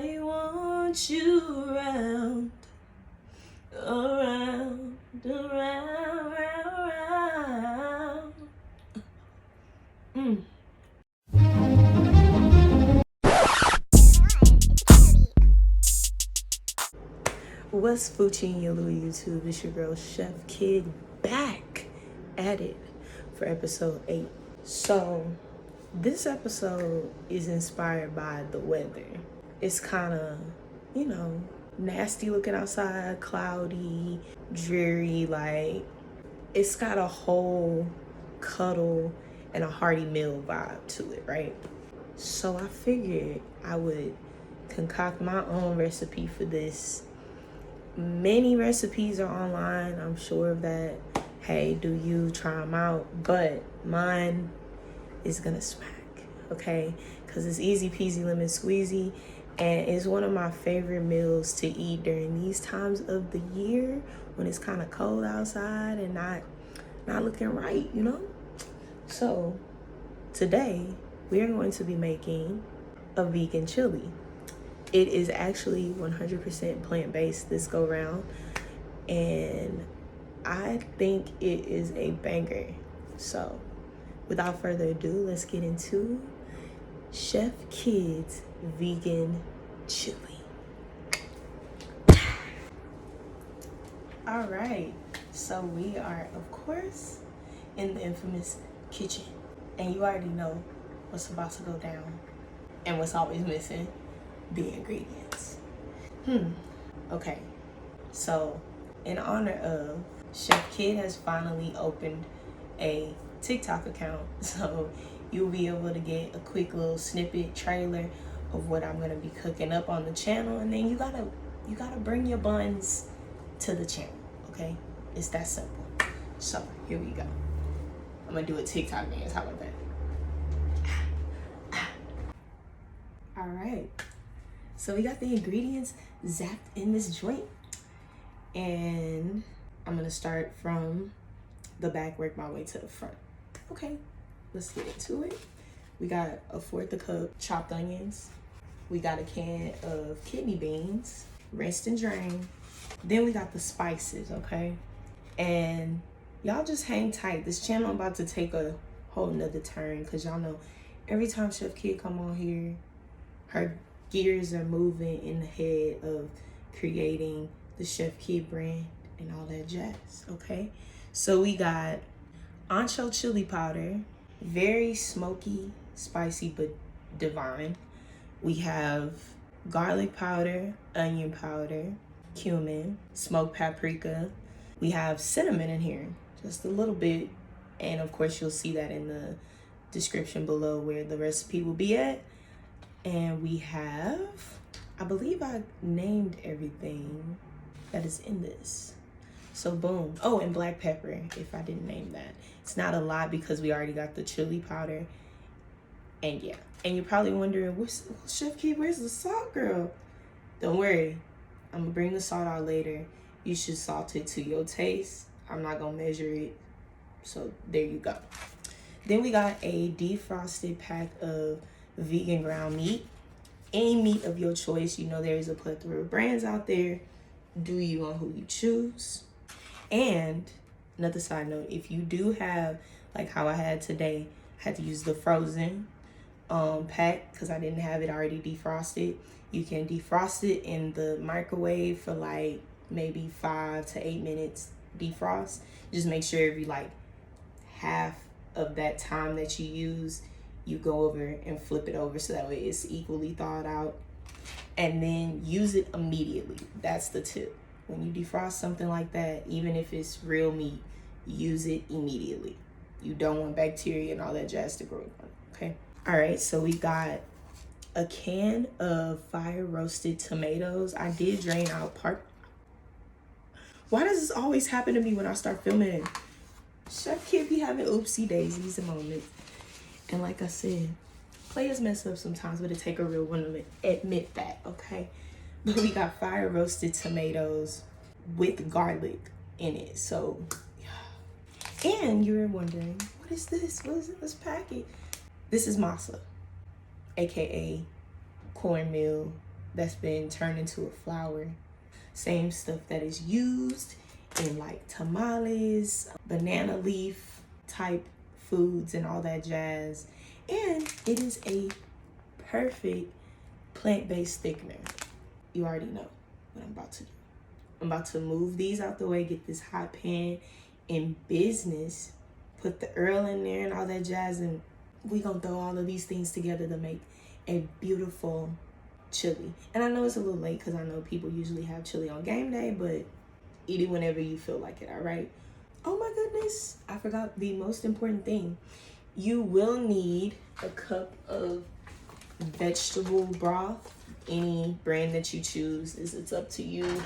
I want you around, around, around, around. What's Fucci in your little YouTube? It's your girl Chef Kid back at it for episode 8. So this episode is inspired by the weather. It's kind of, nasty looking outside, cloudy, dreary, like it's got a whole cuddle and a hearty meal vibe to it, right? So I figured I would concoct my own recipe for this. Many recipes are online, I'm sure of that. Hey, do you try them out? But mine is gonna smack, okay? Because it's easy peasy lemon squeezy, and it's one of my favorite meals to eat during these times of the year when it's kind of cold outside and not looking right, So today we are going to be making a vegan chili. It is actually 100% plant-based this go round, and I think it is a banger. So without further ado, let's get into Chef Kid's vegan chili. All right, so we are, of course, in the infamous kitchen, and you already know what's about to go down and what's always missing: the ingredients. Okay, so in honor of Chef Kid has finally opened a TikTok account, so you'll be able to get a quick little snippet trailer of what I'm gonna be cooking up on the channel, and then you gotta bring your buns to the channel, okay? It's that simple. So here we go. I'm gonna do a TikTok dance. How about that? All right. So we got the ingredients zapped in this joint, and I'm gonna start from the back, work my way to the front. Okay, let's get into it. We got a 1/4 cup chopped onions. We got a can of kidney beans, rinsed and drained. Then we got the spices, okay? And y'all just hang tight. This channel about to take a whole nother turn, because y'all know every time Chef Kid come on here, her gears are moving in the head of creating the Chef Kid brand and all that jazz, okay? So we got ancho chili powder, very smoky, spicy, but divine. We have garlic powder, onion powder, cumin, smoked paprika. We have cinnamon in here, just a little bit. And of course, you'll see that in the description below where the recipe will be at. And we have, I believe I named everything that is in this. So boom. Oh, and black pepper, if I didn't name that. It's not a lot because we already got the chili powder. And yeah. And you're probably wondering, Chef Kid, where's the salt, girl? Don't worry. I'm gonna bring the salt out later. You should salt it to your taste. I'm not gonna measure it. So there you go. Then we got a defrosted pack of vegan ground meat. Any meat of your choice. You know there's a plethora of brands out there. Do you on who you choose. And another side note, if you do have, like how I had today, I had to use the frozen pack because I didn't have it already defrosted. You can defrost it in the microwave for like maybe 5 to 8 minutes defrost. Just make sure every like half of that time that you use, you go over and flip it over so that way it's equally thawed out. And then use it immediately. That's the tip. When you defrost something like that, even if it's real meat, use it immediately. You don't want bacteria and all that jazz to grow up, okay? All right, so we got a can of fire roasted tomatoes. I did drain out part. Why does this always happen to me when I start filming? Chef Kid be having oopsie daisies and moments. And like I said, players mess up sometimes, but it take a real one to admit that, okay? But we got fire roasted tomatoes with garlic in it. So, yeah. And you're wondering, what is this? What is this packet? This is masa, aka cornmeal that's been turned into a flower. Same stuff that is used in like tamales, banana leaf type foods and all that jazz. And it is a perfect plant-based thickener. You already know what I'm about to do. I'm about to move these out the way, get this hot pan in business, put the Earl in there and all that jazz, and we gonna throw all of these things together to make a beautiful chili. And I know it's a little late because I know people usually have chili on game day, but eat it whenever you feel like it, all right? Oh my goodness, I forgot the most important thing. You will need a cup of vegetable broth, any brand that you choose, it's up to you.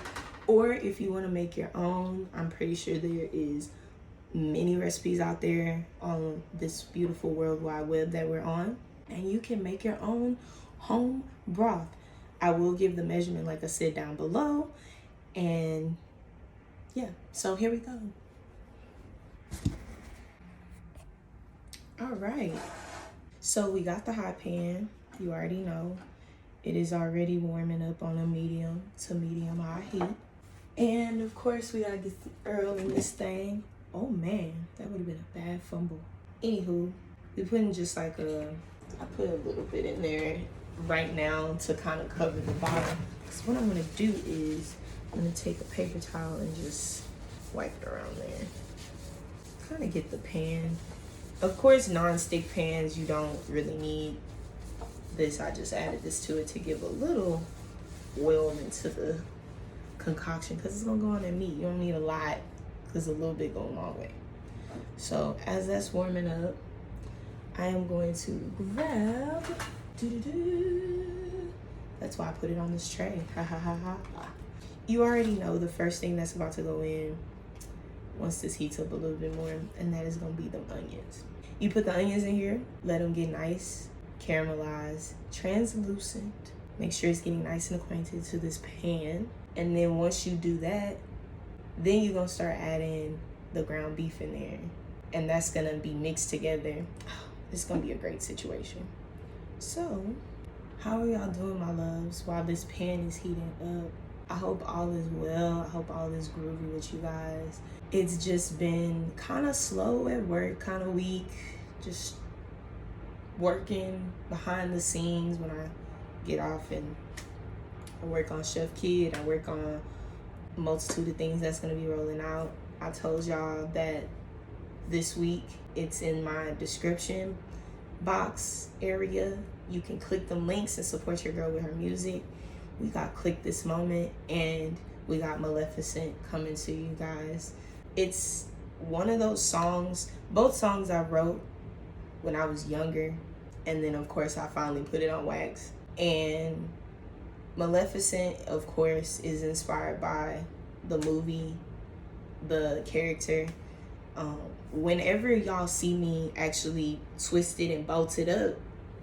Or if you want to make your own, I'm pretty sure there is many recipes out there on this beautiful World Wide Web that we're on, and you can make your own home broth. I will give the measurement, like I said, down below. And yeah, so here we go. All right, so we got the hot pan. You already know it is already warming up on a medium to medium high heat. And of course we gotta get the Earl in this thing. Oh man, that would have been a bad fumble. Anywho, we putting just like I put a little bit in there right now to kind of cover the bottom. So what I'm gonna do is I'm gonna take a paper towel and just wipe it around there. Kind of get the pan. Of course, non-stick pans, you don't really need this. I just added this to it to give a little oil into the concoction because it's gonna go on that meat. You don't need a lot because a little bit go a long way. So as that's warming up, I am going to grab, that's why I put it on this tray. Ha ha ha ha. You already know the first thing that's about to go in once this heats up a little bit more, and that is gonna be the onions. You put the onions in here, let them get nice, caramelized, translucent. Make sure it's getting nice and acquainted to this pan. And then once you do that, then you're gonna start adding the ground beef in there. And that's gonna be mixed together. It's gonna be a great situation. So, how are y'all doing, my loves, while this pan is heating up? I hope all is well. I hope all is groovy with you guys. It's just been kind of slow at work, kind of weak, just working behind the scenes when I get off, and I work on Chef Kid. I work on a multitude of things that's gonna be rolling out. I told y'all that this week it's in my description box area. You can click the links and support your girl with her music. We got Click This Moment and we got Maleficent coming to you guys. It's one of those songs, both songs I wrote when I was younger, and then of course I finally put it on wax. And Maleficent, of course, is inspired by the movie, the character. Whenever y'all see me actually twist it and bolt it up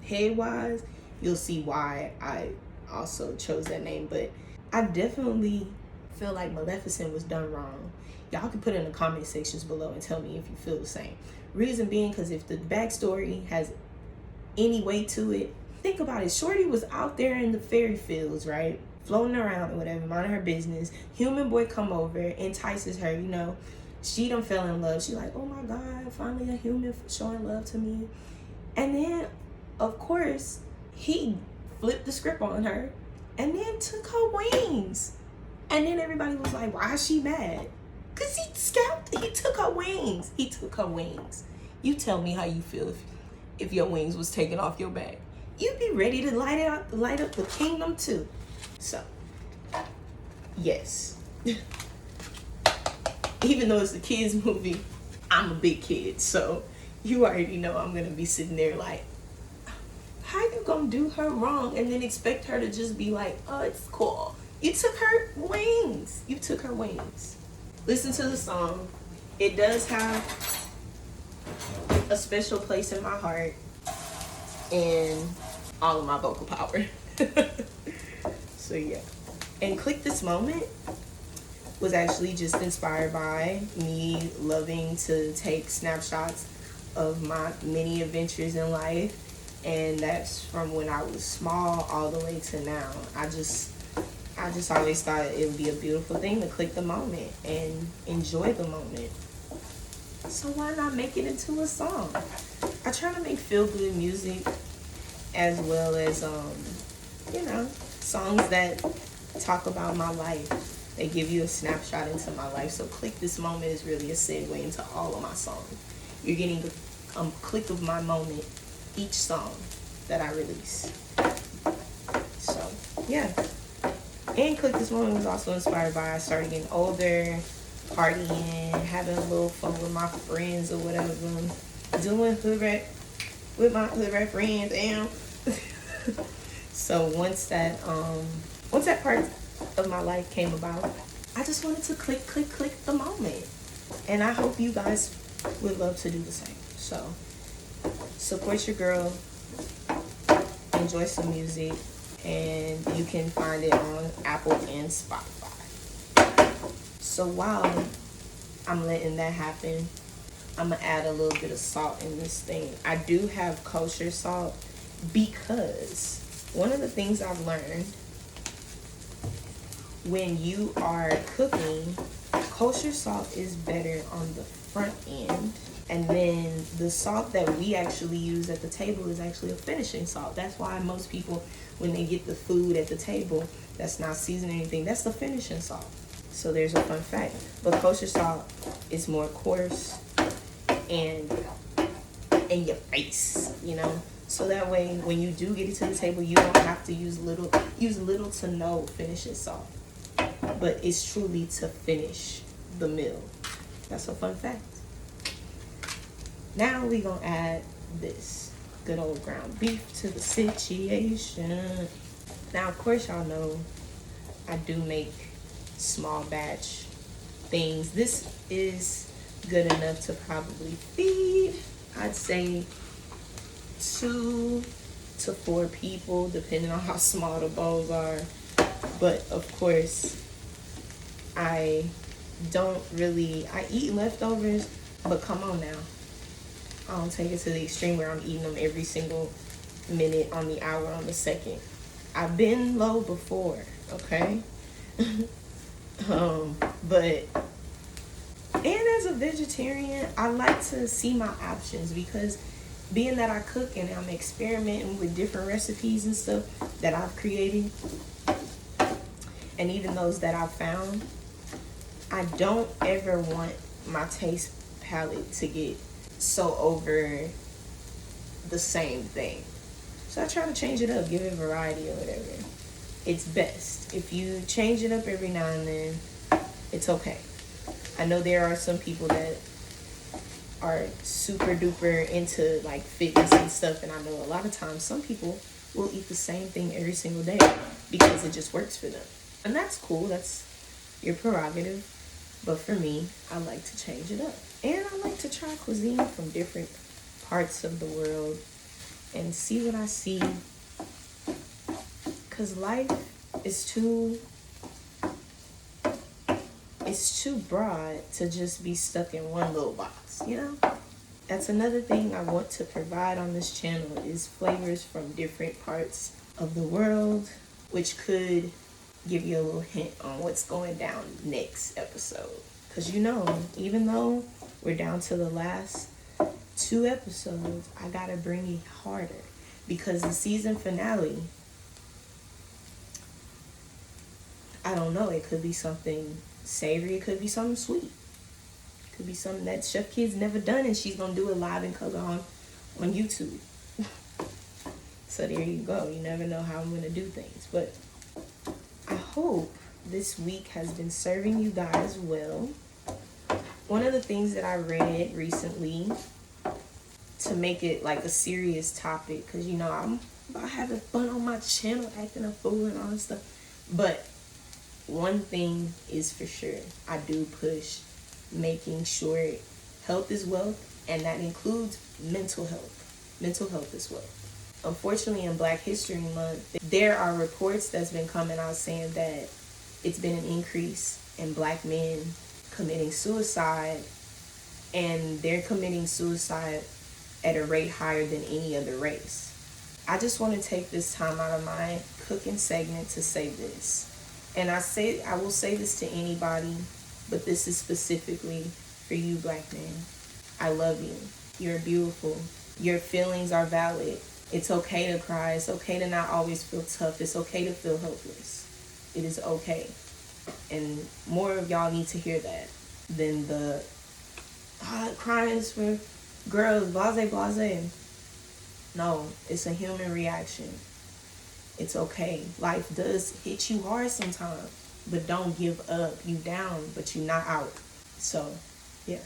head-wise, you'll see why I also chose that name. But I definitely feel like Maleficent was done wrong. Y'all can put it in the comment sections below and tell me if you feel the same. Reason being, because if the backstory has any weight to it, think about it. Shorty was out there in the fairy fields, right? Floating around or whatever, minding her business. Human boy come over, entices her, you know. She done fell in love. She like, oh my God, finally a human showing love to me. And then, of course, he flipped the script on her and then took her wings. And then everybody was like, why is she mad? Because he took her wings. He took her wings. You tell me how you feel if your wings was taken off your back. You'd be ready to light up the kingdom too. So, yes. Even though it's a kid's movie, I'm a big kid. So, you already know I'm going to be sitting there like, how you going to do her wrong and then expect her to just be like, oh, it's cool. You took her wings. You took her wings. Listen to the song. It does have a special place in my heart and all of my vocal power. So yeah. And Click This Moment was actually just inspired by me loving to take snapshots of my many adventures in life And that's from when I was small all the way to now. I just always thought it would be a beautiful thing to click the moment and enjoy the moment. So why not make it into a song? I try to make feel good music as well as songs that talk about my life. They give you a snapshot into my life. So Click This Moment is really a segue into all of my songs. You're getting a click of my moment each song that I release. So yeah. And Click This Moment was also inspired by I started getting older, partying, having a little fun with my friends or whatever, doing hood rap with my hood rap friends. And so once that part of my life came about, I just wanted to click the moment. And I hope you guys would love to do the same. So support your girl, enjoy some music, and you can find it on Apple and Spotify. So while I'm letting that happen, I'm gonna add a little bit of salt in this thing. I do have kosher salt because one of the things I've learned when you are cooking, kosher salt is better on the front end. And then the salt that we actually use at the table is actually a finishing salt. That's why most people, when they get the food at the table that's not seasoned or anything, that's the finishing salt. So there's a fun fact. But kosher salt is more coarse and in your face, So that way, when you do get it to the table, you don't have to use little to no finishing salt. But it's truly to finish the meal. That's a fun fact. Now we gonna add this good old ground beef to the situation. Now, of course, y'all know I do make small batch things. This is good enough to probably feed, I'd say, 2 to 4 people, depending on how small the bowls are. But of course, I eat leftovers, but come on now. I don't take it to the extreme where I'm eating them every single minute, on the hour, on the second. I've been low before, okay? But as a vegetarian, I like to see my options, because being that I cook and I'm experimenting with different recipes and stuff that I've created, and even those that I've found, I don't ever want my taste palette to get so over the same thing. So I try to change it up, give it variety or whatever. It's best. If you change it up every now and then, it's okay. I know there are some people that are super duper into like fitness and stuff, and I know a lot of times some people will eat the same thing every single day because it just works for them. And that's cool, that's your prerogative. But for me, I like to change it up. And I like to try cuisine from different parts of the world and see what I see. Because life is too broad to just be stuck in one little box, That's another thing I want to provide on this channel is flavors from different parts of the world, which could give you a little hint on what's going down next episode. Because even though we're down to the last 2 episodes, I gotta bring it harder. Because the season finale, I don't know, it could be something savory, it could be something sweet. It could be something that Chef Kid's never done and she's gonna do it live in color on YouTube. So there you go. You never know how I'm gonna do things. But I hope this week has been serving you guys well. One of the things that I read recently to make it like a serious topic, because I'm about having fun on my channel, acting a fool and all this stuff. But one thing is for sure, I do push making sure health is wealth, and that includes mental health as well. Unfortunately, in Black History Month, there are reports that's been coming out saying that it's been an increase in Black men committing suicide, and they're committing suicide at a rate higher than any other race. I just want to take this time out of my cooking segment to say this. And I will say this to anybody, but this is specifically for you, black men. I love you. You're beautiful. Your feelings are valid. It's okay to cry. It's okay to not always feel tough. It's okay to feel helpless. It is okay. And more of y'all need to hear that than the crying is for girls, blase, blase. No, it's a human reaction. It's okay. Life does hit you hard sometimes, but don't give up. You down, but you not out. So, yeah.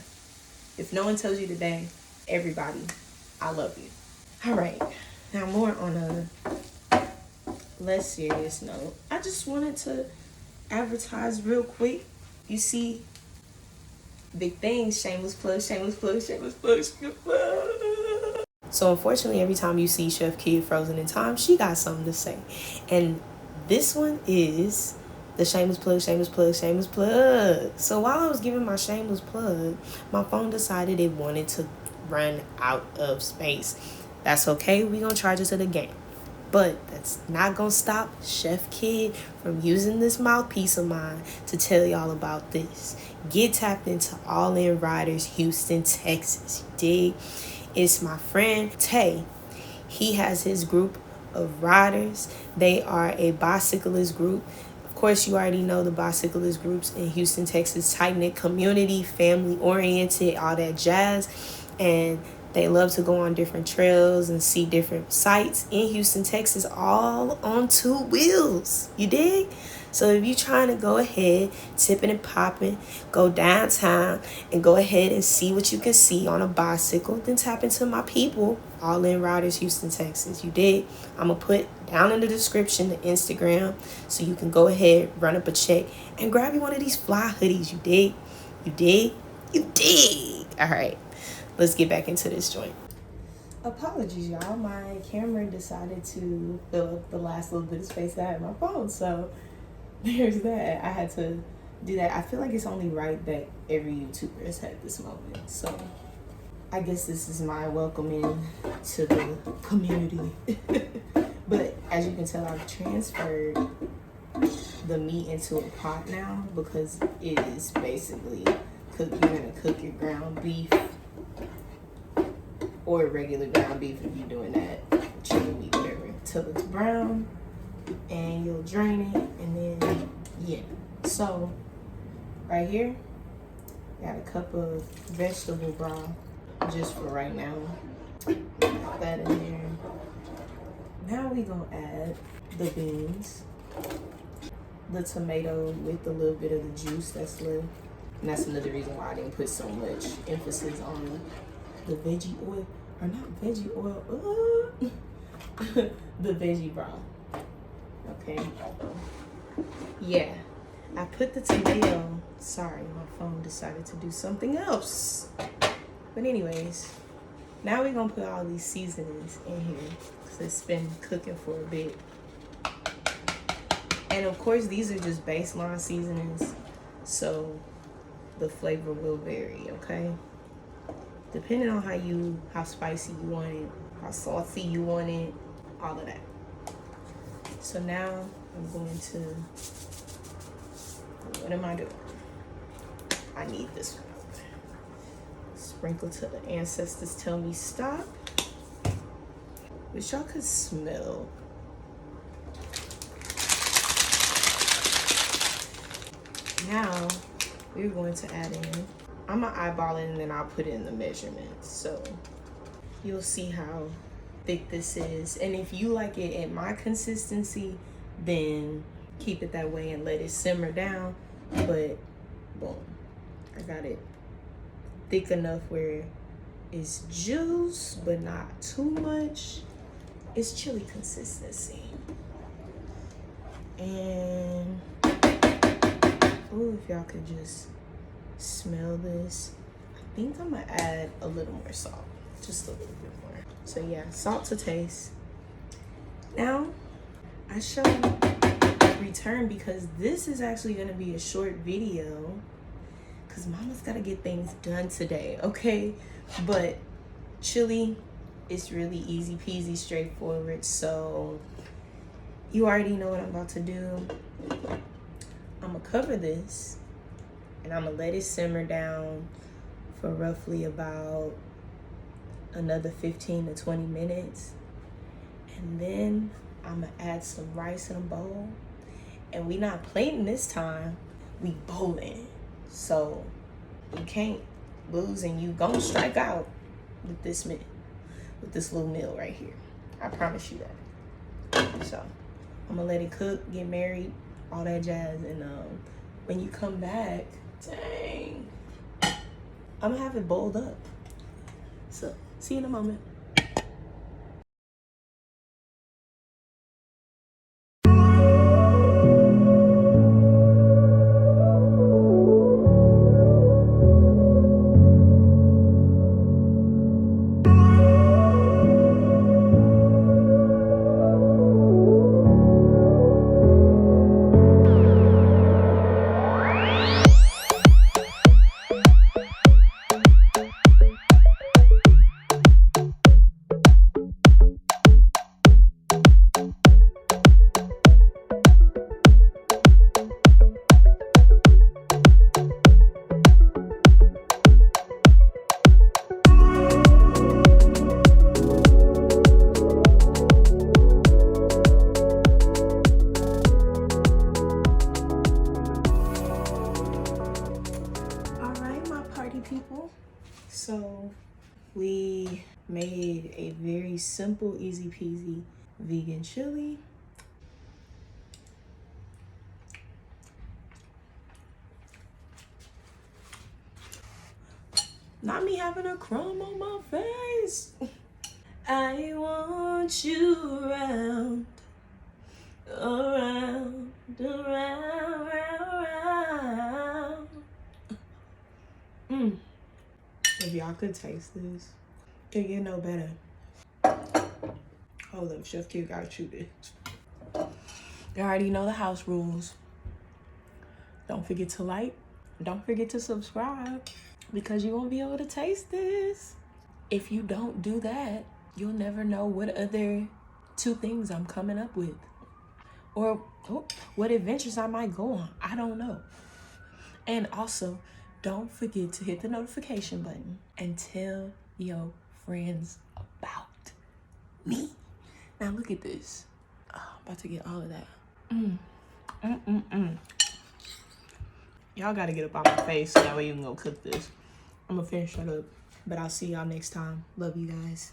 If no one tells you today, everybody, I love you. All right. Now more on a less serious note. I just wanted to advertise real quick. You see, big things, shameless plug, shameless plug, shameless plug, shameless plug. So unfortunately, every time you see Chef Kid Frozen in Time, she got something to say. And this one is the shameless plug, shameless plug, shameless plug. So while I was giving my shameless plug, my phone decided it wanted to run out of space. That's okay. We're going to charge it to the game. But that's not going to stop Chef Kid from using this mouthpiece of mine to tell y'all about this. Get tapped into All In Riders, Houston, Texas. You dig? It's my friend Tay. He has his group of riders. They are a bicyclist group. Of course, you already know the bicyclist groups in Houston, Texas. Tight-knit community, family-oriented, all that jazz. And they love to go on different trails and see different sights in Houston, Texas, all on 2 wheels. You dig? So if you're trying to go ahead, tipping and popping, go downtown and go ahead and see what you can see on a bicycle, then tap into my people, All In Riders, Houston, Texas. You dig? I'm going to put down in the description the Instagram so you can go ahead, run up a check, and grab you one of these fly hoodies. You dig? You dig? You dig? All right. Let's get back into this joint. Apologies, y'all. My camera decided to fill up the last little bit of space that I had on my phone. So there's that. I had to do that. I feel like it's only right that every YouTuber has had this moment. So I guess this is my welcome in to the community. But as you can tell, I've transferred the meat into a pot now because it is basically you're gonna cook your ground beef or regular ground beef if you're doing that, chicken meat, whatever, till it's brown, and you'll drain it, and then, yeah. So, right here, got a cup of vegetable broth, just for right now. Put that in there. Now we gonna add the beans, the tomato with a little bit of the juice that's left. And that's another reason why I didn't put so much emphasis on the veggie oil, or not veggie oil, the veggie broth. Okay. Yeah, I put the tomato, sorry, my phone decided to do something else. But anyways, now we're gonna put all these seasonings in here because it's been cooking for a bit. And of course, these are just baseline seasonings, so the flavor will vary, okay? Depending on how spicy you want it, how salty you want it, all of that. So now I'm going to, what am I doing? I need this one. Sprinkle till the ancestors tell me stop. Which y'all could smell. Now, we're going to add in, I'm gonna eyeball it and then I'll put in the measurements. So you'll see how thick this is. And if you like it at my consistency, then keep it that way and let it simmer down. But boom, I got it thick enough where it's juice, but not too much. It's chili consistency. And ooh, if y'all could just smell this. I think I'm gonna add a little more salt, just a little bit more. So yeah, salt to taste. Now, I shall return because this is actually gonna be a short video because mama's gotta get things done today, okay? But chili It's really easy peasy, straightforward. So you already know what I'm about to do. I'm gonna cover this and I'm gonna let it simmer down for roughly about another 15 to 20 minutes. And then I'm gonna add some rice in a bowl. And we not plating this time, we bowling. So you can't lose and you gonna strike out with this little meal right here. I promise you that. So I'm gonna let it cook, get married, all that jazz. And when you come back, dang, I'm gonna have it bowled up. So see you in a moment. People, so we made a very simple, easy peasy vegan chili. Not me having a crumb on my face. I want you around, around, around, around. If y'all could taste this, it get no better. Hold up, Chef Q gotta chew this. You already know the house rules. Don't forget to like, don't forget to subscribe, because you won't be able to taste this. If you don't do that, you'll never know what other 2 things I'm coming up with, or what adventures I might go on. I don't know. And also, don't forget to hit the notification button and tell your friends about me. Now look at this. Oh, I'm about to get all of that. Y'all gotta get up on my face so that way you can go cook this. I'm gonna finish that up, but I'll see y'all next time. Love you guys.